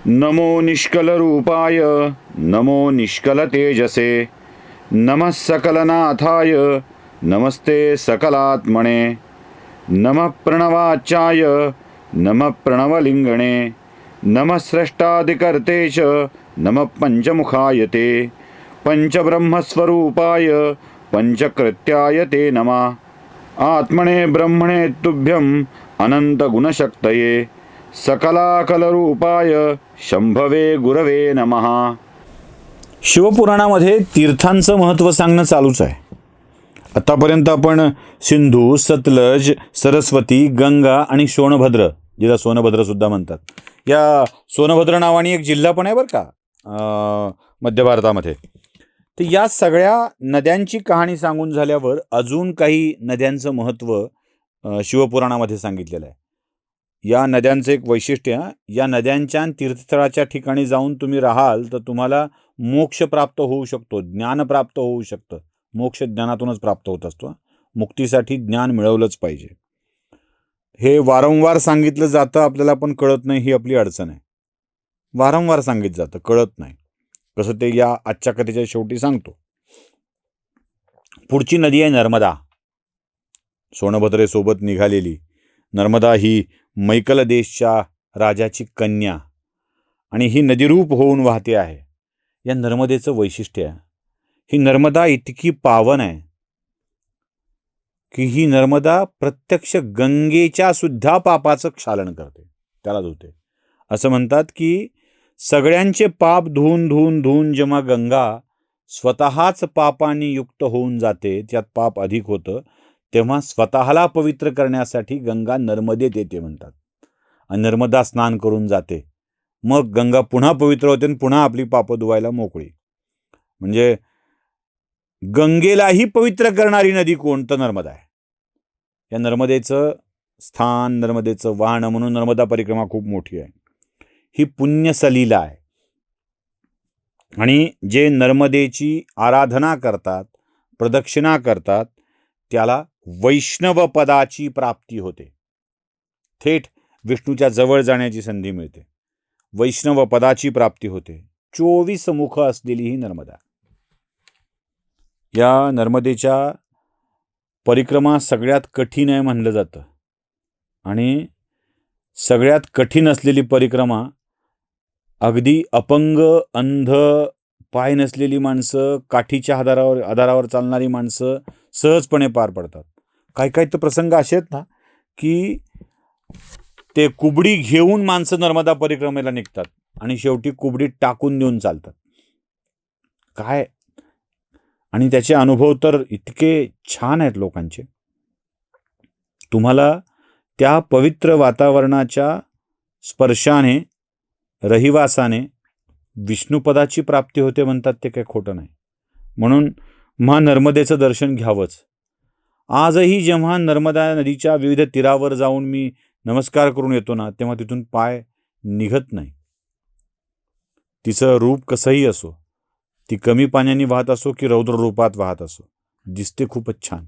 नमो निष्कलरूपाय नमो निष्कलतेजसे नमः सकलनाथाय नमस्ते सकलात्मने नमः प्रणवाचाय नमः प्रणवलिंगणे नमः स्रष्टादिकर्ते च नमः पंचमुखाय ते पंचब्रह्मस्वरूपाय पंचकृत्याय ते नमः आत्मने ब्रह्मणे तुभ्यं अनंतगुणशक्तये सकलाकलरूपाय शंभवे गुरवे नमः. शिवपुराणामध्ये तीर्थांचं महत्त्व सांगणं चालूच आहे. आतापर्यंत आपण सिंधू, सतलज, सरस्वती, गंगा आणि सोनभद्र, जिला सोनभद्रसुद्धा म्हणतात, या सोनभद्र नावाने एक जिल्हा पण आहे बरं का मध्य भारतामध्ये. तर या सगळ्या नद्यांची कहाणी सांगून झाल्यावर अजून काही नद्यांचं महत्त्व शिवपुराणामध्ये सांगितलेलं आहे. या नद्यांचं एक वैशिष्ट्य, या नद्यांच्या तीर्थस्थळाच्या ठिकाणी जाऊन तुम्ही राहाल तर तुम्हाला मोक्ष प्राप्त होऊ शकतो, ज्ञान प्राप्त होऊ शकतं. मोक्ष ज्ञानातूनच प्राप्त होत असतो. मुक्तीसाठी ज्ञान मिळवलंच पाहिजे. हे वारंवार सांगितलं जातं, आपल्याला पण कळत नाही, ही आपली अडचण आहे. वारंवार सांगितलं जातं, कळत नाही. कसं ते या आजच्या कथेच्या शेवटी सांगतो. पुढची नदी आहे नर्मदा. सोनभद्रेसोबत निघालेली नर्मदा ही मैकल देशच्या राजाची कन्या आणि ही नदीरूप होऊन वाहते आहे. या नर्मदेचं वैशिष्ट्य आहे, ही नर्मदा इतकी पावन आहे की ही नर्मदा प्रत्यक्ष गंगेच्या सुद्धा पापाचं क्षालन करते, त्याला धुते. असं म्हणतात की सगळ्यांचे पाप धुवून धुवून धुवून जेव्हा गंगा स्वतःच पापाने युक्त होऊन जाते, त्यात पाप अधिक होतं, तेव्हा स्वतःला पवित्र करण्यासाठी गंगा नर्मदेत येते म्हणतात. आणि नर्मदा स्नान करून जाते. मग गंगा पुन्हा पवित्र होते आणि पुन्हा आपली पापं धुवायला मोकळी. म्हणजे गंगेलाही पवित्र करणारी नदी कोण? तर नर्मदा आहे. या नर्मदेचं स्थान, नर्मदेचं वाहन म्हणून नर्मदा परिक्रमा खूप मोठी आहे. ही पुण्यसलीला आहे. आणि जे नर्मदेची आराधना करतात, प्रदक्षिणा करतात, त्याला वैष्णव पदाची प्राप्ती होते. थेट विष्णूच्या जवळ जाण्याची संधी मिळते. वैष्णव पदाची प्राप्ती होते. 24 मुख असलेली ही नर्मदा. या नर्मदेच्या परिक्रमा सगळ्यात कठीण आहे म्हणलं जातं. आणि सगळ्यात कठीण असलेली परिक्रमा अगदी अपंग, अंध, पाय नसलेली माणसं, काठीच्या आधारावर चालणारी माणसं सहजपणे पार पडतात. काही तर प्रसंग असे आहेत ना की ते कुबडी घेऊन माणसं नर्मदा परिक्रमेला निघतात आणि शेवटी कुबडी टाकून देऊन चालतात. काय! आणि त्याचे अनुभव तर इतके छान आहेत लोकांचे. तुम्हाला त्या पवित्र वातावरणाच्या स्पर्शाने, रहिवासाने विष्णुपदाची प्राप्ती होते म्हणतात, ते काही खोटं नाही. म्हणून नर्मदेचं दर्शन घ्यावंच. आजही जेव्हा नर्मदा नदीच्या विविध तीरावर जाऊन मी नमस्कार करून येतो ना, तेव्हा तिथून पाय निघत नाही. तिचं रूप कसंही असो, ती कमी पाण्याने वाहत असो की रौद्र रूपात वाहत असो, दिसते खूपच छान.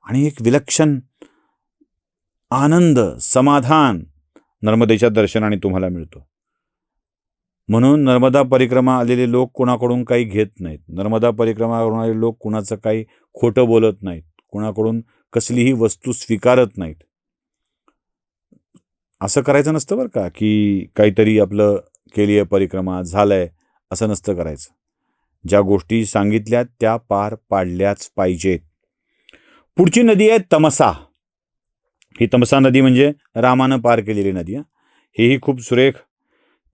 आणि एक विलक्षण आनंद, समाधान नर्मदेच्या दर्शनाने तुम्हाला मिळतो. म्हणून नर्मदा परिक्रमा आलेले लोक कोणाकडून काही घेत नाहीत. नर्मदा परिक्रमा करून आलेले लोक कुणाचं काही खोटं बोलत नाहीत, कोणाकडून कसलीही वस्तू स्वीकारत नाहीत. असं करायचं नसतं बरं का, की काहीतरी आपलं केली आहे परिक्रमा, झालंय, असं नसतं करायचं. ज्या गोष्टी सांगितल्या त्या पार पाडल्याच पाहिजेत. पुढची नदी आहे तमसा. ही तमसा नदी म्हणजे रामानं पार केलेली नदी. ही खूप सुरेख.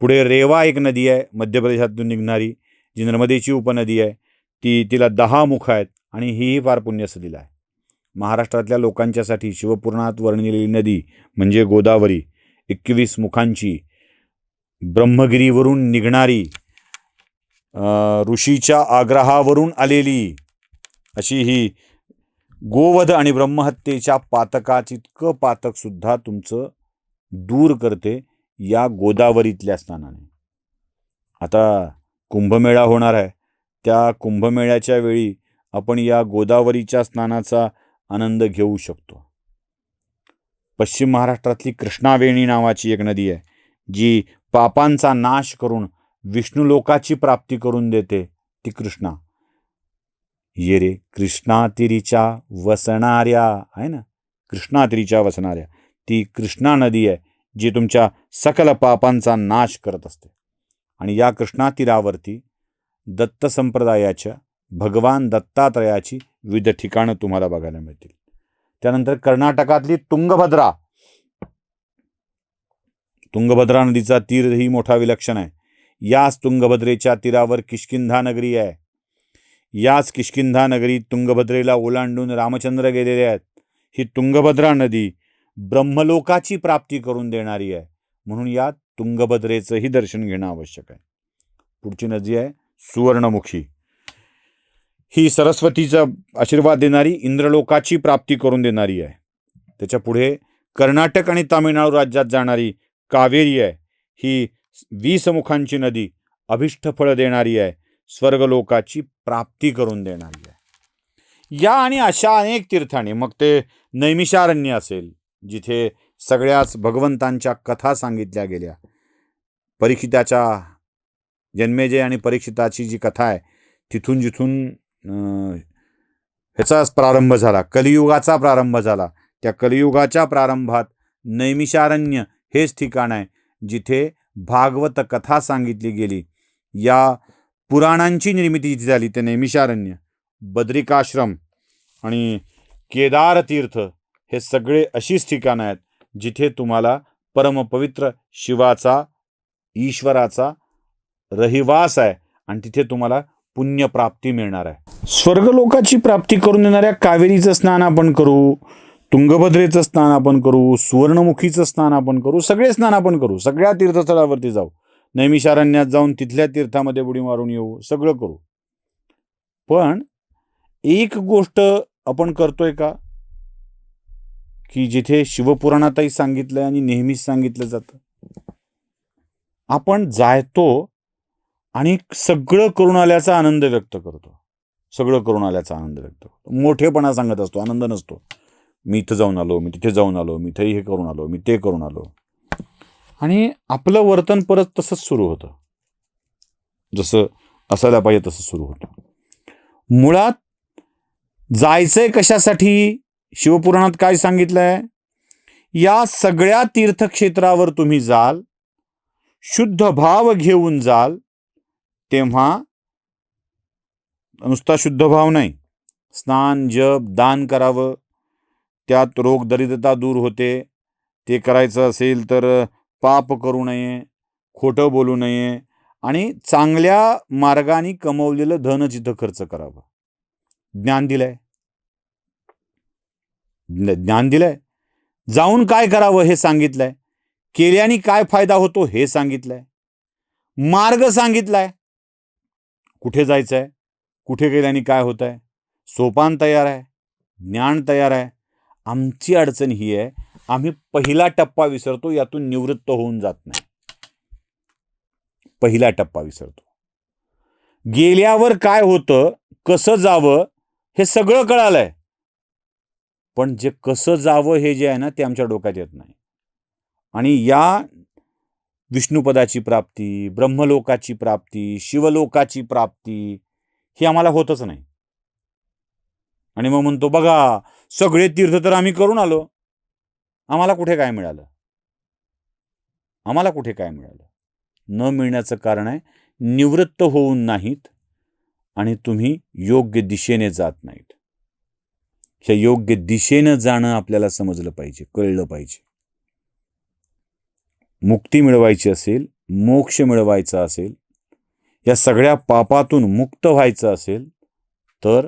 पुढे रेवा एक नदी आहे मध्य प्रदेशातून निघणारी, जी नर्मदेची उपनदी आहे. तिला 10 मुख आहेत आणि ही फार पुण्यसलीला आहे. महाराष्ट्रातल्या लोकांच्यासाठी शिवपुराणात वर्णिलेली नदी म्हणजे गोदावरी. 21 मुखांची, ब्रह्मगिरीवरून निघणारी, ऋषीच्या आग्रहावरून आलेली अशी ही गोवध आणि ब्रह्महत्येच्या पातकाचितकं पातक सुद्धा तुमचं दूर करते या गोदावरीतल्या स्नानाने. आता कुंभमेळा होणार आहे, त्या कुंभमेळ्याच्या वेळी आपण या गोदावरीच्या स्नानाचा आनंद घेऊ शकतो. पश्चिम महाराष्ट्रातली कृष्णावेणी नावाची एक नदी आहे, जी पापांचा नाश करून विष्णू लोकाची प्राप्ती करून देते ती कृष्णा. ये रे कृष्णातिरीच्या वसणाऱ्या, आहे ना, कृष्णातिरीच्या वसणाऱ्या ती कृष्णा नदी आहे जी तुमच्या सकल पापांचा नाश करत असते. आणि या कृष्णा तीरावरती दत्त संप्रदायाच्या भगवान दत्तात्रयाची विविध ठिकाणं तुम्हाला बघायला मिळतील. त्यानंतर कर्नाटकातली तुंगभद्रा, तुंगभद्रा नदीचा तीरही मोठा विलक्षण आहे. याच तुंगभद्रेच्या तीरावर किष्किंधा नगरी आहे. याच किष्किंधा नगरीत तुंगभद्रेला ओलांडून रामचंद्र गेलेले आहेत. ही तुंगभद्रा नदी ब्रह्मलोकाची प्राप्ती करून देणारी आहे, म्हणून या तुंगभद्रेचंही दर्शन घेणं आवश्यक आहे. पुढची नदी आहे सुवर्णमुखी. ही सरस्वतीचा आशीर्वाद देणारी, इंद्रलोकाची प्राप्ती करून देणारी आहे. त्याच्या पुढे कर्नाटक आणि तामिळनाडू राज्यात जाणारी कावेरी आहे. ही 20 मुखांची नदी, अभिष्ट फळ देणारी आहे, स्वर्गलोकाची प्राप्ती करून देणारी आहे. या आणि अशा अनेक तीर्थांनी, मग ते नैमिषारण्य असेल जिथे सगळ्याच भगवंतांच्या कथा सांगितल्या गेल्या, परीक्षिताच्या जन्मेजय आणि परीक्षिताची जी कथा आहे तिथून जिथून ह्याचा प्रारंभ झाला, कलियुगाचा प्रारंभ झाला, त्या कलियुगाच्या प्रारंभात नैमिषारण्य हेच ठिकाण आहे जिथे भागवत कथा सांगितली गेली. या पुराणांची निर्मिती जिथे झाली ते नैमिषारण्य, बद्रिकाश्रम आणि केदार तीर्थ हे सगळे अशीच ठिकाणं आहेत जिथे तुम्हाला परमपवित्र शिवाचा, ईश्वराचा रहिवास आहे आणि तिथे तुम्हाला पुण्यप्राप्ती मिळणार आहे. स्वर्गलोकाची प्राप्ती करून देणाऱ्या कावेरीचं स्नान आपण करू, तुंगभद्रेचं स्नान आपण करू, सुवर्णमुखीचं स्नान आपण करू, सगळे स्नान आपण करू, सगळ्या तीर्थस्थळावरती जाऊ, नैमिषारण्यात जाऊन तिथल्या तीर्थामध्ये बुडी मारून येऊ, सगळं करू. पण एक गोष्ट आपण करतोय का की जिथे शिवपुराणातही सांगितलंय आणि नेहमीच सांगितलं जातं, आपण जायतो आणि सगळं करून आल्याचा आनंद व्यक्त करतो, सगळं करून आल्याचा आनंद व्यक्त करतो, मोठेपणा सांगत असतो, आनंद नसतो. मी इथं जाऊन आलो, मी तिथे जाऊन आलो, मी इथेही हे करून आलो, मी ते करून आलो, आणि आपलं वर्तन परत तसंच सुरू होतं, जसं असायला पाहिजे तसं सुरू होतं. मुळात जायचंय कशासाठी? शिवपुराणात काय सांगितलंय? या सगळ्या तीर्थक्षेत्रावर तुम्ही जाल, शुद्ध भाव घेऊन जाल, तेव्हा नुसता शुद्ध भाव नाही, स्नान, जप, दान करावं, त्यात रोग दरिद्रता दूर होते. ते करायचं असेल तर पाप करू नये, खोटं बोलू नये आणि चांगल्या मार्गाने कमवलेलं धन जिथं खर्च करावं. ज्ञान दिलंय, ज्ञान दिलंय. जाऊन काय करावं हे सांगितलंय, केल्याने काय फायदा होतो हे सांगितलंय, मार्ग सांगितलाय, कुठे जायचंय, कुठे गेल्याने काय होत आहे, सोपान तयार आहे, ज्ञान तयार आहे. आमची अडचण ही आहे, आम्ही पहिला टप्पा विसरतो, यातून निवृत्त होऊन जात नाही. पहिला टप्पा विसरतो. गेल्यावर काय होतं, कसं जावं हे सगळं कळालंय, पण जे कसं जावं हे जे आहे ना ते आमच्या डोक्यात येत नाही. आणि या विष्णुपदाची प्राप्ती, ब्रह्मलोकाची प्राप्ती, शिवलोकाची प्राप्ती ही आम्हाला होतच नाही. आणि मग म्हणतो, बघा सगळे तीर्थ तर आम्ही करून आलो, आम्हाला कुठे काय मिळालं, आम्हाला कुठे काय मिळालं. न मिळण्याचं कारण आहे निवृत्त होऊन नाहीत आणि तुम्ही योग्य दिशेने जात नाहीत. ह्या योग्य दिशेनं जाणं आपल्याला समजलं पाहिजे, कळलं पाहिजे. मुक्ती मिळवायची असेल, मोक्ष मिळवायचा असेल, या सगळ्या पापातून मुक्त व्हायचं असेल तर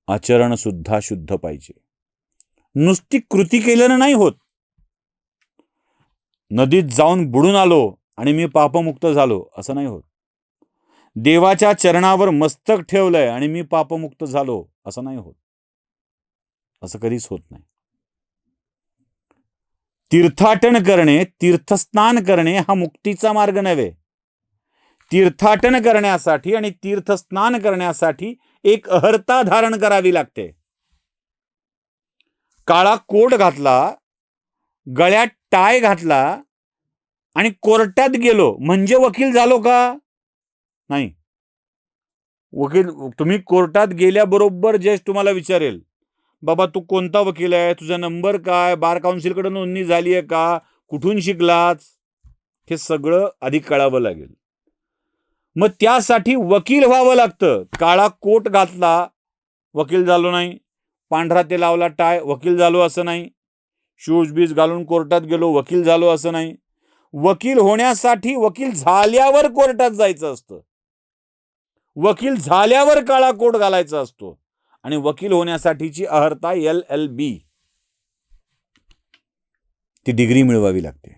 आचरण सुद्धा शुद्ध पाहिजे. नुसती कृती केल्यानं नाही होत. नदीत जाऊन बुडून आलो आणि मी पापमुक्त झालो असं नाही होत. देवाच्या चरणावर मस्तक ठेवलंय आणि मी पापमुक्त झालो असं नाही होत. असं कधीच होत नाही. तीर्थाटन करणे, तीर्थस्नान करणे हा मुक्तीचा मार्ग नव्हे. तीर्थाटन करण्यासाठी आणि तीर्थस्नान करण्यासाठी एक अहर्ता धारण करावी लागते. काळा कोट घातला, गळ्यात टाय घातला आणि कोर्टात गेलो म्हणजे वकील झालो का? नाही. तुम्ही कोर्टात गेल्याबरोबर जज तुम्हाला विचारेल, बाबा तू कोणता वकील आहे, तुझा नंबर काय, बार काउन्सिलकडे नोंदणी झाली आहे का, कुठून शिकलाच, हे सगळं आधी कळावं लागेल. मग त्यासाठी वकील व्हावं लागतं. काळा कोट घातला वकील झालो नाही, पांढरा ते लावला टाय वकील झालो असं नाही, शूज बीज घालून कोर्टात गेलो वकील झालो असं नाही. वकील होण्यासाठी वकील झाल्यावर कोर्टात जायचं असतं. वकील झाल्यावर काळा कोट घालायचा असतो. आणि वकील होण्यासाठीची अर्हता LLB ती डिग्री मिळवावी लागते.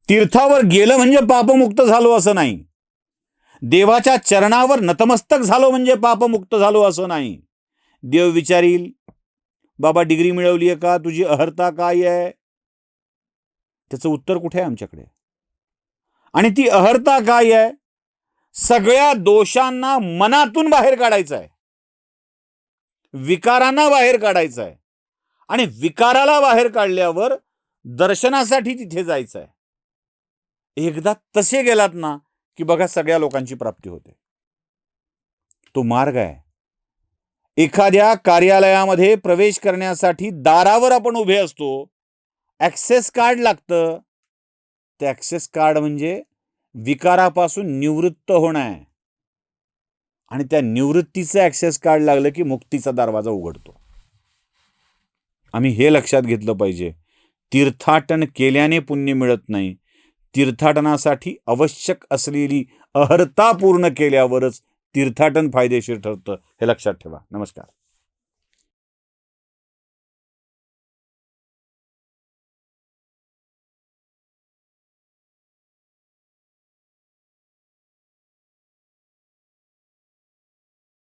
तीर्थावर गेलं म्हणजे पापमुक्त झालो असं नाही. देवाच्या चरणावर नतमस्तक झालो म्हणजे पापमुक्त झालो असं नाही. देव विचारील, बाबा डिग्री मिळवली आहे का, तुझी अर्हता काय आहे? त्याचं उत्तर कुठे आहे आमच्याकडे? आणि ती अर्हता काय आहे? सगळ्या दोषांना मनातून बाहेर काढायचं आहे, विकारांना बाहेर काढायचं आहे. आणि विकाराला बाहेर काढल्यावर दर्शनासाठी तिथे जायचं आहे. एकदा तसे गेलात ना की बघा सगळ्या लोकांची प्राप्ती होते. तो मार्ग आहे. एखाद्या कार्यालयामध्ये प्रवेश करण्यासाठी दारावर आपण उभे असतो, ॲक्सेस कार्ड लागतं. ते ॲक्सेस कार्ड म्हणजे विकारापासून निवृत्त होणं आहे. आणि त्या निवृत्तीचं ॲक्सेस कार्ड लागलं की मुक्तीचा दरवाजा उघडतो. आम्ही हे लक्षात घेतलं पाहिजे. तीर्थाटन केल्याने पुण्य मिळत नाही. तीर्थाटनासाठी आवश्यक असलेली अर्हता पूर्ण केल्यावरच तीर्थाटन फायदेशीर ठरतं. हे लक्षात ठेवा. नमस्कार.